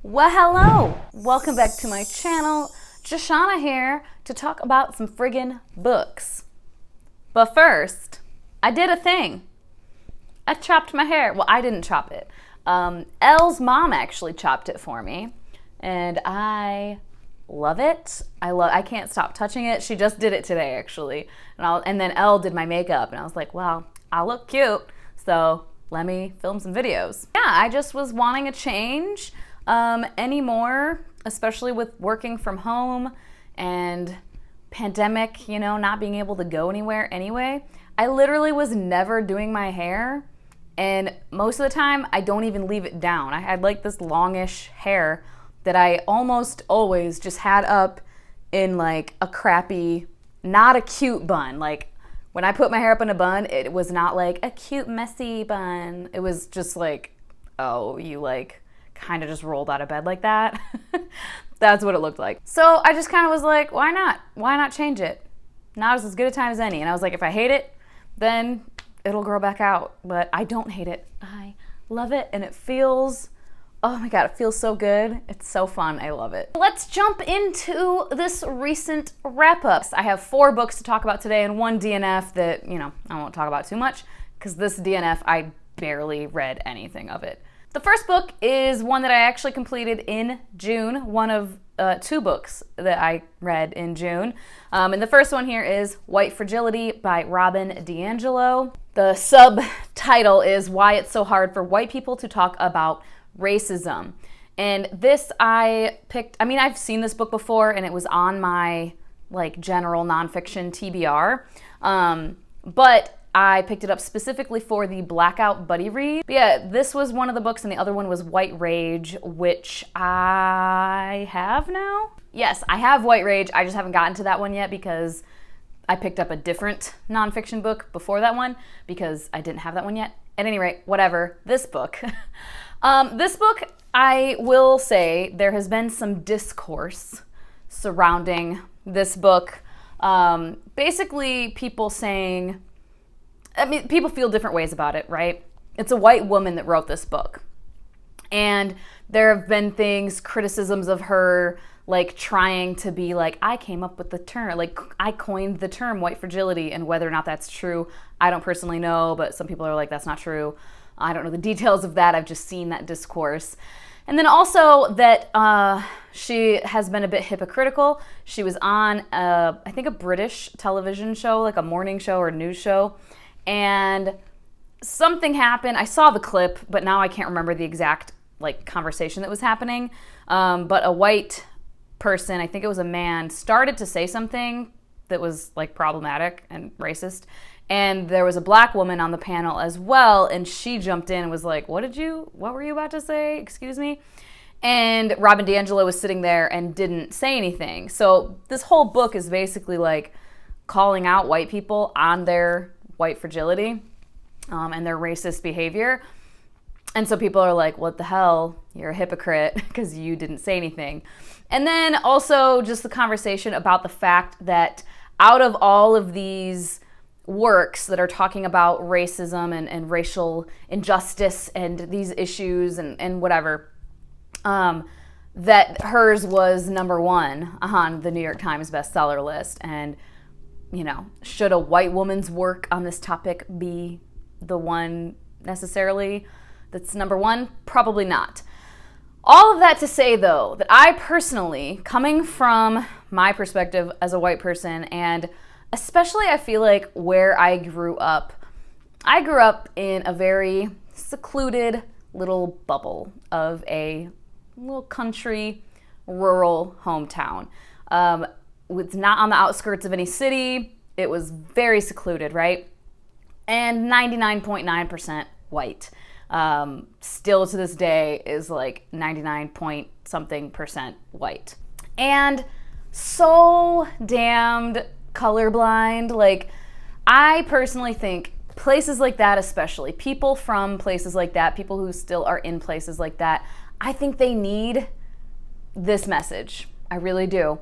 Well, hello! Welcome back to my channel. Shoshana here to talk about some friggin' books. But first, I did a thing. I chopped my hair. Well, I didn't chop it. Elle's mom actually chopped it for me, and I love it. I can't stop touching it. She just did it today, actually. And then Elle did my makeup, and I was like, well, I look cute, so let me film some videos. Yeah, I just was wanting a change anymore, especially with working from home and pandemic, you know, not being able to go anywhere anyway. I literally was never doing my hair, and most of the time I don't even leave it down. I had like this longish hair that I almost always just had up in like a crappy, not a cute bun. Like when I put my hair up in a bun, it was not like a cute messy bun. It was just like, oh, you like kind of just rolled out of bed like that. That's what it looked like. So I just kind of was like, why not? Why not change it? Now is as good a time as any. And I was like, if I hate it, then it'll grow back out. But I don't hate it. I love it, and it feels, oh my God, it feels so good. It's so fun. I love it. Let's jump into this recent wrap-up. I have 4 books to talk about today and 1 DNF that, you know, I won't talk about too much because this DNF, I barely read anything of it. The first book is one that I actually completed in June, one of 2 books that I read in June. And the first one here is White Fragility by DiAngelo. The subtitle is Why It's So Hard for White People to Talk About Racism. And this I picked, I mean, I've seen this book before and it was on my like general nonfiction TBR. But I picked it up specifically for the Blackout Buddy Read. But yeah, this was one of the books and the other one was White Rage, which I have now. Yes, I have White Rage. I just haven't gotten to that one yet because I picked up a different nonfiction book before that one because I didn't have that one yet. At any rate, whatever, this book. This book, I will say, there has been some discourse surrounding this book. Basically, people saying, I mean, people feel different ways about it, right? It's a white woman that wrote this book. And there have been things, criticisms of her, like trying to be like, I came up with the term, like I coined the term white fragility, and whether or not that's true, I don't personally know, but some people are like, that's not true. I don't know the details of that. I've just seen that discourse. And then also that she has been a bit hypocritical. She was on, I think, a British television show, like a morning show or news show. And something happened. I saw the clip, but now I can't remember the exact like conversation that was happening. But a white person, I think it was a man, started to say something that was like problematic and racist. And there was a black woman on the panel as well, and she jumped in and was like, what were you about to say? Excuse me? And DiAngelo was sitting there and didn't say anything. So this whole book is basically like calling out white people on their white fragility and their racist behavior. And so people are like, what the hell? You're a hypocrite because you didn't say anything. And then also just the conversation about the fact that out of all of these works that are talking about racism and racial injustice and these issues and whatever, that hers was #1 on the New York Times bestseller list. And you know, should a white woman's work on this topic be the one necessarily that's #1? Probably not. All of that to say, though, that I personally, coming from my perspective as a white person, and especially I feel like where I grew up in a very secluded little bubble of a little country, rural hometown. It's not on the outskirts of any city. It was very secluded, right? And 99.9% white. Still to this day is like 99 point something percent white. And so damned colorblind. Like, I personally think places like that, especially people from places like that, people who still are in places like that, I think they need this message. I really do.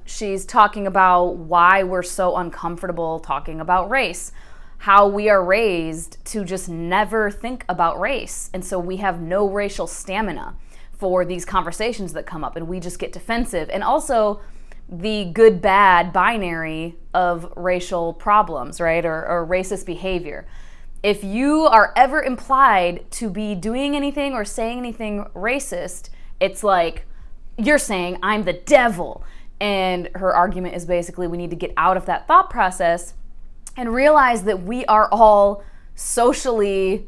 She's talking about why we're so uncomfortable talking about race, how we are raised to just never think about race. And so we have no racial stamina. for these conversations that come up, and we just get defensive. And also the good-bad binary of racial problems, right, or racist behavior. If you are ever implied to be doing anything or saying anything racist, it's like you're saying I'm the devil. And her argument is basically we need to get out of that thought process and realize that we are all socially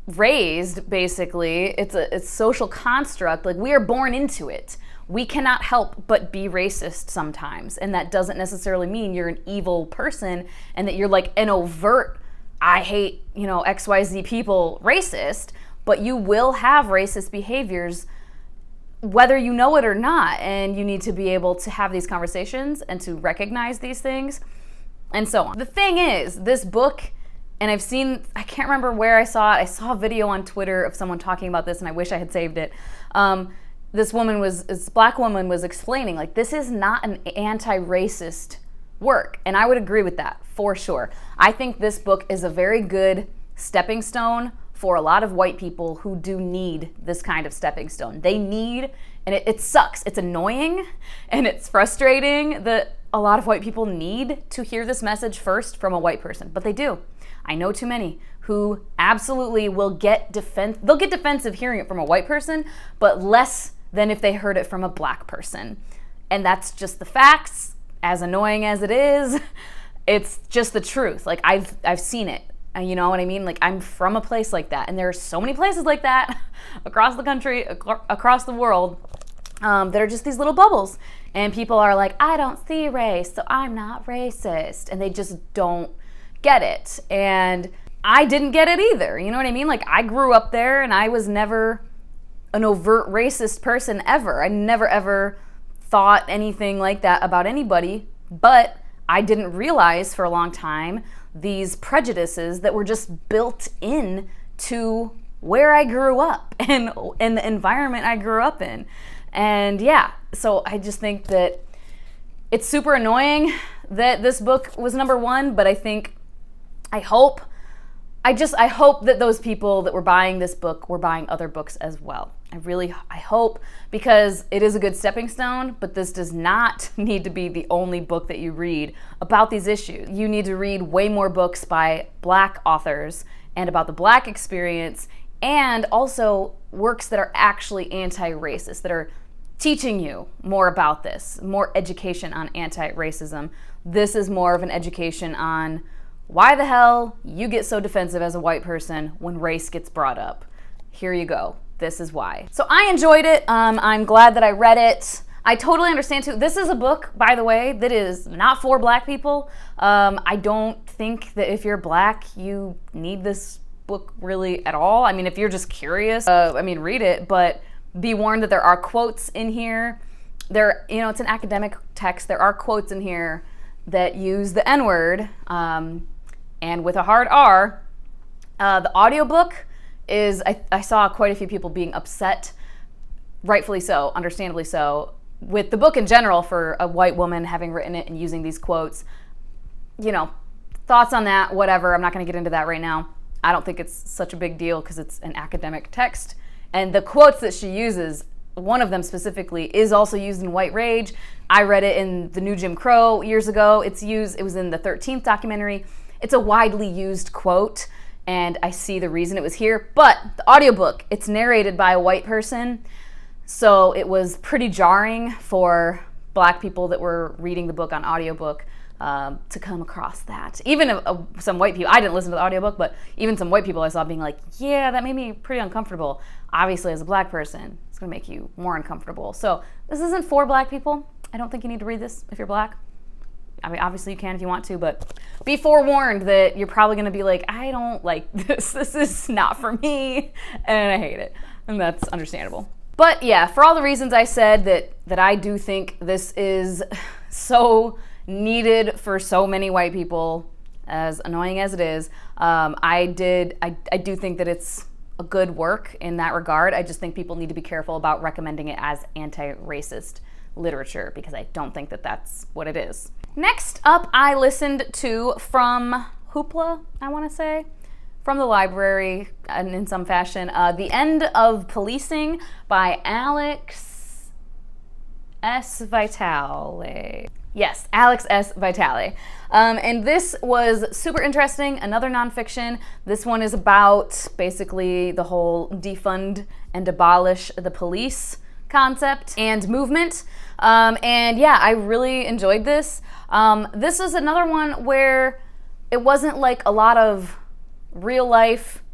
raised, basically. It's a social construct. Like, we are born into it. We cannot help but be racist sometimes. And that doesn't necessarily mean you're an evil person and that you're like an overt, I hate, XYZ people racist, but you will have racist behaviors whether you know it or not. And you need to be able to have these conversations and to recognize these things and so on. The thing is, this book, and I can't remember where I saw it. I saw a video on Twitter of someone talking about this, and I wish I had saved it. This black woman was explaining, like, this is not an anti-racist work. And I would agree with that, for sure. I think this book is a very good stepping stone for a lot of white people who do need this kind of stepping stone. They need, and it sucks. It's annoying and it's frustrating that a lot of white people need to hear this message first from a white person, but they do. I know too many who absolutely will they'll get defensive hearing it from a white person, but less than if they heard it from a black person. And that's just the facts. As annoying as it is, it's just the truth. Like, I've seen it. You know what I mean? Like, I'm from a place like that, and there are so many places like that across the country, across the world, that are just these little bubbles. And people are like, I don't see race, so I'm not racist. And they just don't get it. And I didn't get it either. You know what I mean? Like, I grew up there, and I was never an overt racist person ever. I never ever thought anything like that about anybody, but I didn't realize for a long time these prejudices that were just built in to where I grew up and the environment I grew up in. And yeah, so I just think that it's super annoying that this book was #1, but I hope that those people that were buying this book were buying other books as well. I hope, because it is a good stepping stone, but this does not need to be the only book that you read about these issues. You need to read way more books by Black authors and about the Black experience, and also works that are actually anti-racist, that are teaching you more about this, more education on anti-racism. This is more of an education on why the hell you get so defensive as a white person when race gets brought up. Here you go. This is why. So I enjoyed it. I'm glad that I read it. I totally understand too. This is a book, by the way, that is not for Black people. I don't think that if you're Black, you need this book really at all. I mean, if you're just curious, read it, but be warned that there are quotes in here. It's an academic text. There are quotes in here that use the N-word, and with a hard R. The audiobook is, I saw quite a few people being upset, rightfully so, understandably so, with the book in general for a white woman having written it and using these quotes. Thoughts on that, whatever. I'm not going to get into that right now. I don't think it's such a big deal because it's an academic text. And the quotes that she uses, one of them specifically, is also used in White Rage. I read it in The New Jim Crow years ago. It was in the 13th documentary. It's a widely used quote, and I see the reason it was here. But the audiobook, it's narrated by a white person, so it was pretty jarring for Black people that were reading the book on audiobook to come across that. Even some white people, I didn't listen to the audiobook, but even some white people I saw being like, yeah, that made me pretty uncomfortable. Obviously, as a Black person, it's gonna make you more uncomfortable. So this isn't for Black people. I don't think you need to read this if you're Black. I mean, obviously you can if you want to, but be forewarned that you're probably gonna be like, I don't like this. This is not for me, and I hate it. And that's understandable. But yeah, for all the reasons I said, that I do think this is so needed for so many white people, as annoying as it is, I do think that it's a good work in that regard. I just think people need to be careful about recommending it as anti-racist literature, because I don't think that that's what it is. Next up, I listened to From Hoopla, from the library in some fashion. The End of Policing by Alex S. Vitale. Yes, Alex S. Vitale. And this was super interesting, another nonfiction. This one is about basically the whole defund and abolish the police concept and movement. And yeah, I really enjoyed this. This is another one where it wasn't like a lot of real life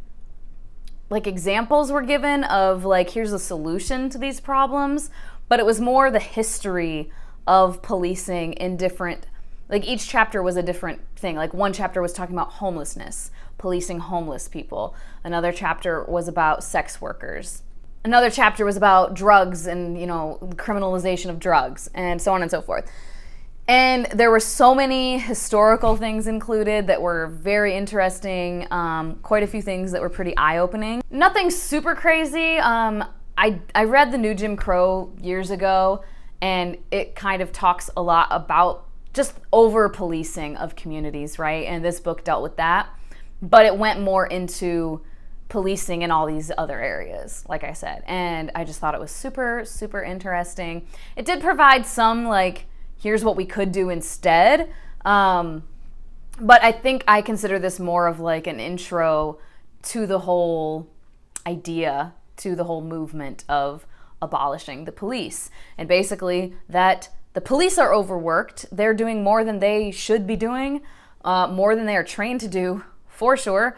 like examples were given of like, here's a solution to these problems, but it was more the history of policing in different, like each chapter was a different thing. Like one chapter was talking about homelessness, policing homeless people. Another chapter was about sex workers. Another chapter was about drugs and, you know, criminalization of drugs and so on and so forth. And there were so many historical things included that were very interesting. Quite a few things that were pretty eye-opening. Nothing super crazy. I read The New Jim Crow years ago, and it kind of talks a lot about just over-policing of communities, right? And this book dealt with that, but it went more into policing in all these other areas, like I said. And I just thought it was super, super interesting. It did provide some, like, here's what we could do instead. But I think I consider this more of like an intro to the whole idea, to the whole movement of abolishing the police. And basically that the police are overworked. They're doing more than they should be doing, more than they are trained to do, for sure.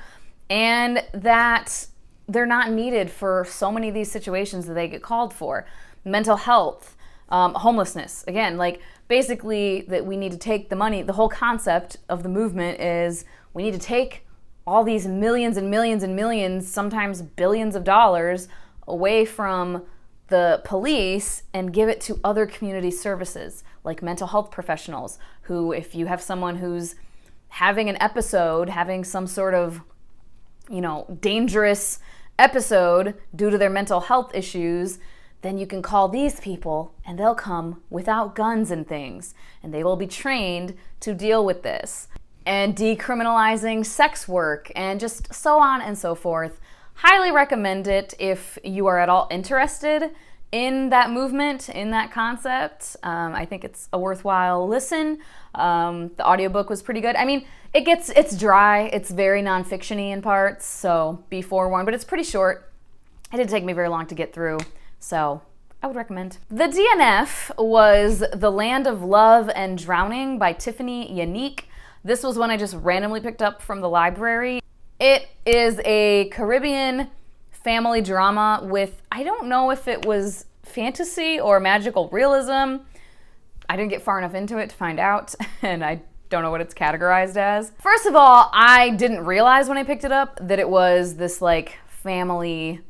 And that they're not needed for so many of these situations that they get called for. Mental health, homelessness, again, like basically that we need to take the money. The whole concept of the movement is we need to take all these millions and millions and millions, sometimes billions of dollars away from the police and give it to other community services like mental health professionals who, if you have someone who's having an episode, having some sort of, you know, dangerous episode due to their mental health issues, then you can call these people and they'll come without guns and things, and they will be trained to deal with this. And decriminalizing sex work and just so on and so forth. Highly recommend it if you are at all interested in that movement, in that concept. I think it's a worthwhile listen. The audiobook was pretty good. I mean, it's dry, it's very nonfiction-y in parts, so be forewarned, but it's pretty short. It didn't take me very long to get through. So I would recommend. The DNF was The Land of Love and Drowning by Tiphanie Yanique. This was one I just randomly picked up from the library. It is a Caribbean family drama with, I don't know if it was fantasy or magical realism. I didn't get far enough into it to find out, and I don't know what it's categorized as. First of all, I didn't realize when I picked it up that it was this like family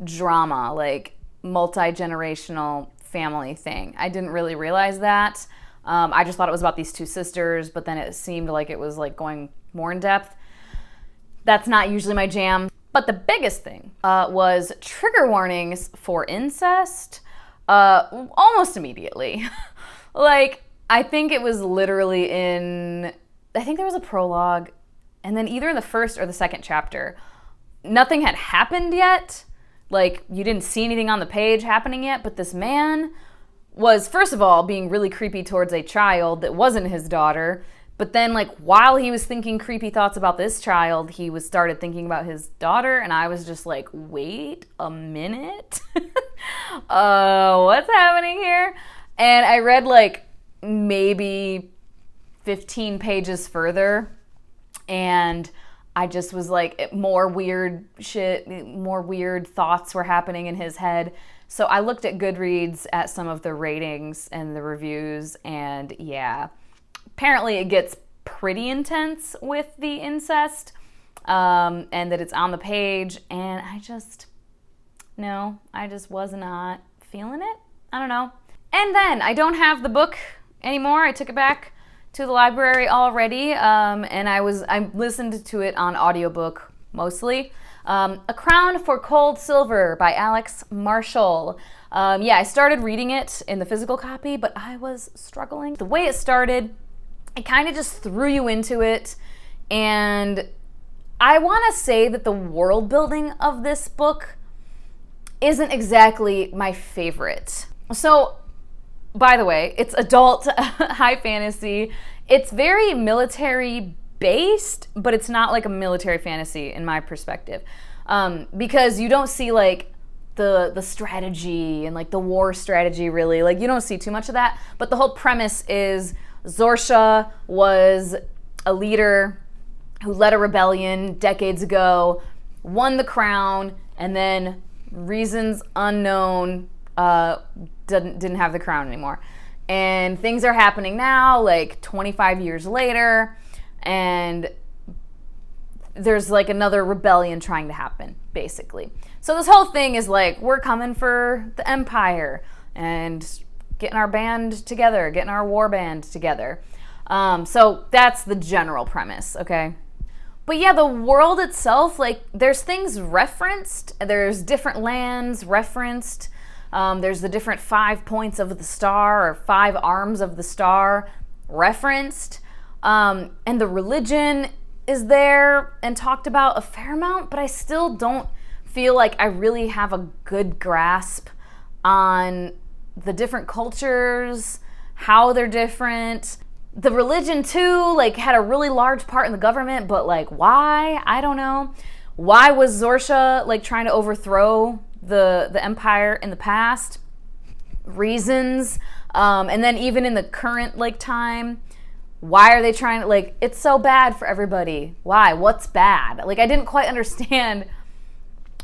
drama, like multi-generational family thing. I didn't really realize that. I just thought it was about these two sisters, but then it seemed like it was like going more in depth. That's not usually my jam. But the biggest thing was trigger warnings for incest almost immediately. Like, I think it was literally I think there was a prologue, and then either in the first or the second chapter, nothing had happened yet. Like, you didn't see anything on the page happening yet, but this man was, first of all, being really creepy towards a child that wasn't his daughter. But then, like, while he was thinking creepy thoughts about this child, he started thinking about his daughter, and I was just like, wait a minute? What's happening here? And I read, like, maybe 15 pages further, and I just was like, more weird shit, more weird thoughts were happening in his head. So I looked at Goodreads at some of the ratings and the reviews, and yeah, apparently it gets pretty intense with the incest, and that it's on the page, and I just was not feeling it. I don't know. And then I don't have the book anymore. I took it back to the library already, and I listened to it on audiobook mostly. A Crown for Cold Silver by Alex Marshall. I started reading it in the physical copy, but I was struggling. The way it started, it kind of just threw you into it, and I want to say that the world building of this book isn't exactly my favorite. So, by the way, it's adult high fantasy. It's very military based, but it's not like a military fantasy in my perspective. Because you don't see like the strategy and like the war strategy really. Like you don't see too much of that. But the whole premise is Zorsha was a leader who led a rebellion decades ago, won the crown, and then reasons unknown didn't have the crown anymore. And things are happening now, like 25 years later, and there's like another rebellion trying to happen, basically. So this whole thing is like, we're coming for the empire and getting our band together, getting our war band together. So that's the general premise, okay? But yeah, the world itself, like there's things referenced, there's different lands referenced, there's the different 5 points of the star or 5 arms of the star referenced, and the religion is there and talked about a fair amount, but I still don't feel like I really have a good grasp on the different cultures, how they're different. The religion too, like had a really large part in the government, but like why? I don't know. Why was Zorsha like trying to overthrow the empire in the past? Reasons. And then even in the current like time, why are they trying to, like, it's so bad for everybody. Why? What's bad? Like I didn't quite understand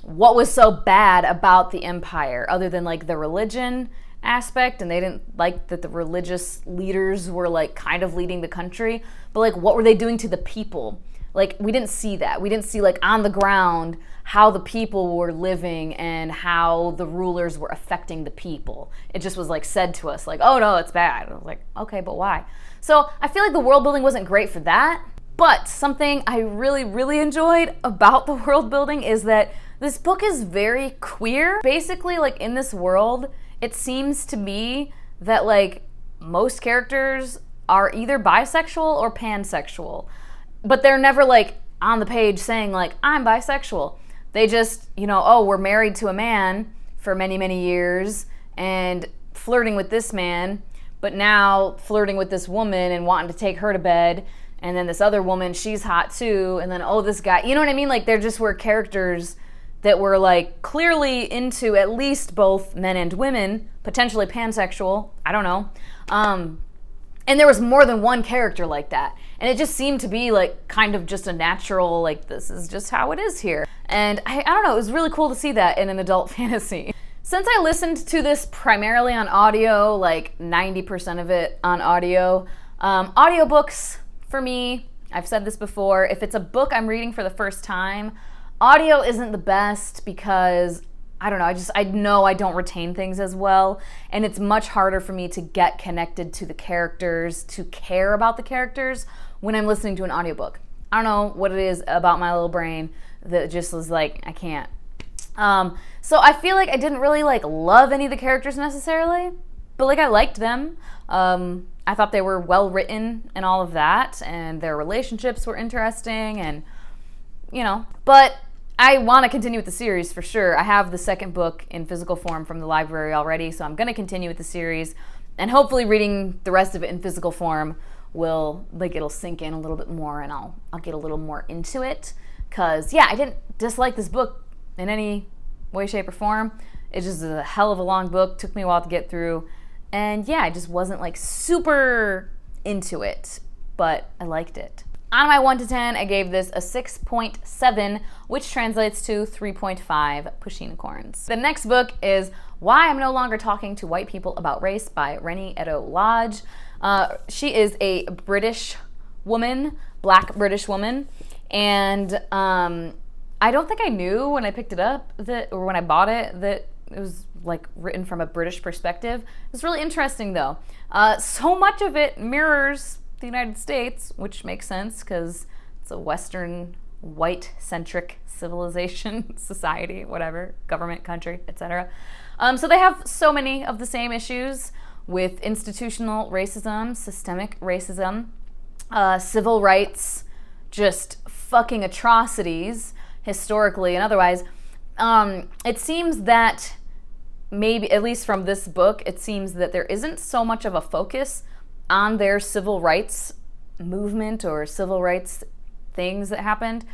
what was so bad about the empire other than like the religion aspect, and they didn't like that the religious leaders were like kind of leading the country, but like what were they doing to the people? Like we didn't see that. We didn't see like on the ground how the people were living and how the rulers were affecting the people. It just was like said to us like, oh no, it's bad. I was like, okay, but why? So I feel like the world building wasn't great for that, but something I really, really enjoyed about the world building is that this book is very queer. Basically, like in this world, it seems to be that like most characters are either bisexual or pansexual, but they're never like on the page saying like, I'm bisexual. They just, you know, oh, we're married to a man for many, many years and flirting with this man, but now flirting with this woman and wanting to take her to bed. And then this other woman, she's hot too. And then, oh, this guy, you know what I mean? Like there just were characters that were like clearly into at least both men and women, potentially pansexual, I don't know. And there was more than one character like that. And it just seemed to be like kind of just a natural, like this is just how it is here. And I don't know, it was really cool to see that in an adult fantasy. Since I listened to this primarily on audio, like 90% of it on audio, audiobooks for me, I've said this before, if it's a book I'm reading for the first time, audio isn't the best because, I don't know, I know I don't retain things as well, and it's much harder for me to get connected to the characters, to care about the characters when I'm listening to an audiobook. I don't know what it is about my little brain that just was like, I can't. So I feel like I didn't really like love any of the characters necessarily, but like I liked them. I thought they were well written and all of that, and their relationships were interesting, and you know, but I want to continue with the series for sure. I have the second book in physical form from the library already, so I'm going to continue with the series, and hopefully reading the rest of it in physical form will, like, it'll sink in a little bit more, and I'll get a little more into it, because yeah, I didn't dislike this book in any way, shape, or form. It's just a hell of a long book, took me a while to get through, and yeah, I just wasn't like super into it, but I liked it. On my 1 to 10, I gave this a 6.7, which translates to 3.5 pushinicorns. The next book is Why I'm No Longer Talking to White People About Race by Reni Eddo-Lodge. She is a British woman, black British woman, and I don't think I knew when I picked it up or when I bought it that it was like written from a British perspective. It's really interesting though. So much of it mirrors the United States, which makes sense because it's a Western white-centric civilization, society, whatever, government, country, etc. So they have so many of the same issues with institutional racism, systemic racism, civil rights, just fucking atrocities, historically and otherwise, it seems that maybe, at least from this book, it seems that there isn't so much of a focus on their civil rights movement or civil rights things that happened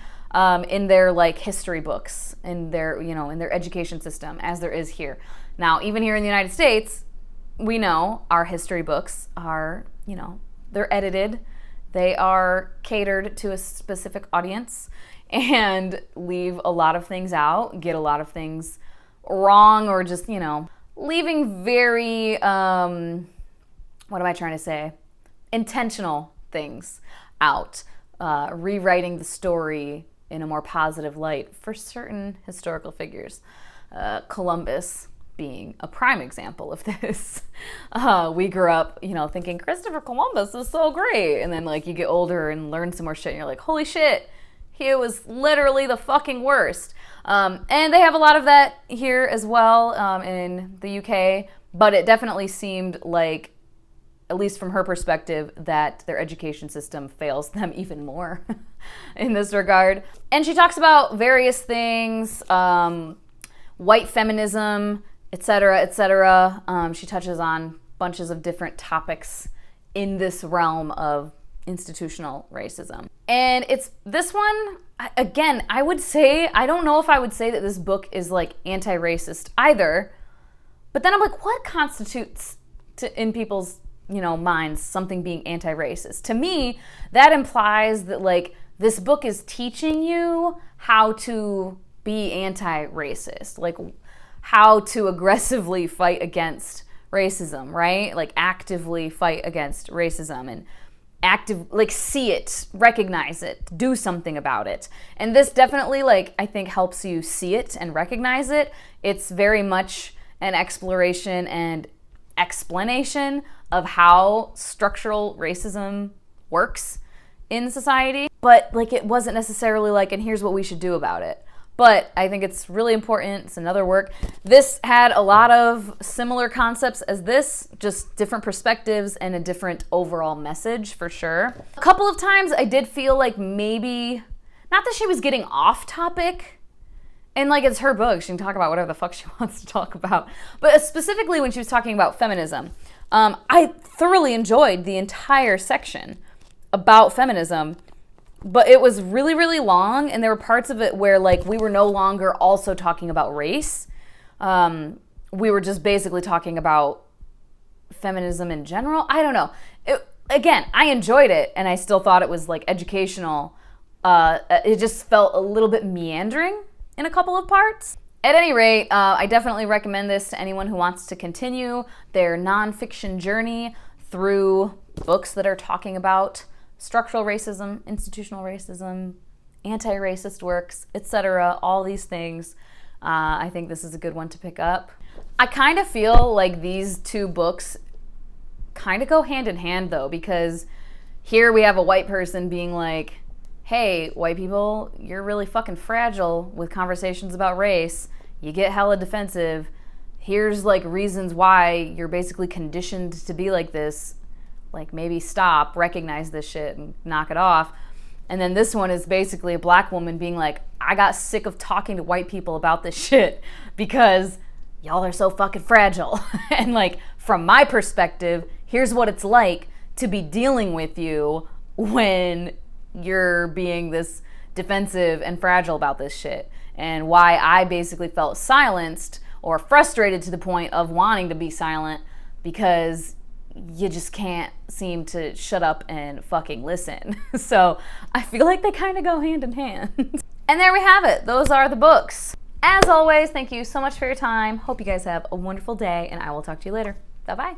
in their like history books, in their, you know, in their education system, as there is here. Now, even here in the United States, we know our history books are, you know, they're edited, they are catered to a specific audience, and leave a lot of things out, get a lot of things wrong, or just, you know, leaving very, what am I trying to say? Intentional things out, rewriting the story in a more positive light for certain historical figures. Columbus being a prime example of this. We grew up, you know, thinking Christopher Columbus was so great, and then like you get older and learn some more shit, and you're like, holy shit, he was literally the fucking worst. And they have a lot of that here as well, in the UK, but it definitely seemed like, at least from her perspective, that their education system fails them even more in this regard. And she talks about various things, white feminism, etc., etc. She touches on bunches of different topics in this realm of institutional racism. And it's this one, again, I would say, I don't know if I would say that this book is like anti-racist either, but then I'm like, what constitutes in people's, you know, minds something being anti-racist? To me, that implies that like this book is teaching you how to be anti-racist, like how to aggressively fight against racism, right? Like actively fight against racism and like see it, recognize it, do something about it. And this definitely, like, I think helps you see it and recognize it. It's very much an exploration and explanation of how structural racism works in society, but like it wasn't necessarily like, and here's what we should do about it. But I think it's really important. It's another work. This had a lot of similar concepts as this, just different perspectives and a different overall message for sure. A couple of times I did feel like maybe, not that she was getting off topic, and like it's her book, she can talk about whatever the fuck she wants to talk about, but specifically when she was talking about feminism, I thoroughly enjoyed the entire section about feminism. But it was really, really long, and there were parts of it where like we were no longer also talking about race. We were just basically talking about feminism in general. I don't know. Again, I enjoyed it, and I still thought it was like educational. It just felt a little bit meandering in a couple of parts. At any rate, I definitely recommend this to anyone who wants to continue their nonfiction journey through books that are talking about structural racism, institutional racism, anti-racist works, etc., all these things. I think this is a good one to pick up. I kind of feel like these two books kind of go hand in hand though, because here we have a white person being like, hey, white people, you're really fucking fragile with conversations about race. You get hella defensive. Here's like reasons why you're basically conditioned to be like this. Like maybe stop, recognize this shit and knock it off. And then this one is basically a black woman being like, I got sick of talking to white people about this shit because y'all are so fucking fragile. And like, from my perspective, here's what it's like to be dealing with you when you're being this defensive and fragile about this shit. And why I basically felt silenced or frustrated to the point of wanting to be silent because you just can't seem to shut up and fucking listen. So I feel like they kind of go hand in hand. And there we have it. Those are the books. As always, thank you so much for your time. Hope you guys have a wonderful day, and I will talk to you later. Bye-bye.